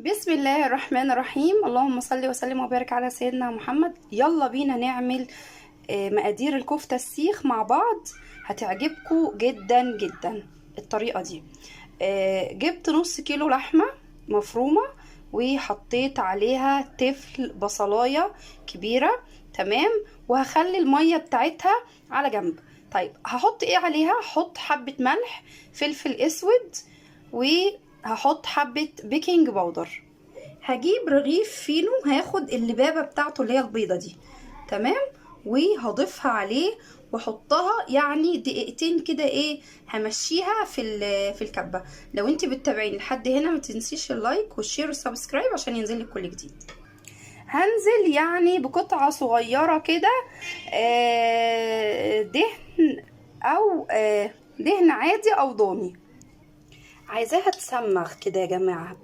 بسم الله الرحمن الرحيم. اللهم صل وسلم وبارك على سيدنا محمد. يلا بينا نعمل مقادير الكفتة السيخ مع بعض. هتعجبكم جدا جدا الطريقة دي. جبت نص كيلو لحمة مفرومة وحطيت عليها تفل بصلاية كبيرة، تمام، وهخلي المية بتاعتها على جنب. طيب هحط ايه عليها؟ هحط حبة ملح، فلفل اسود، وهحط حبة بيكنج باودر. هجيب رغيف فينو، هاخد اللبابة بتاعته اللي هي البيضة دي، تمام، وهضيفها عليه واحطها يعني دقيقتين كده، ايه، همشيها في الكبة. لو انت بتتابعيني لحد هنا ما تنسيش اللايك والشير والسبسكرايب عشان ينزلك كل جديد. هنزل يعني بقطعة صغيرة كده دهن، او دهن عادي او ضاني. عايزاها تسمخ كده يا جماعة.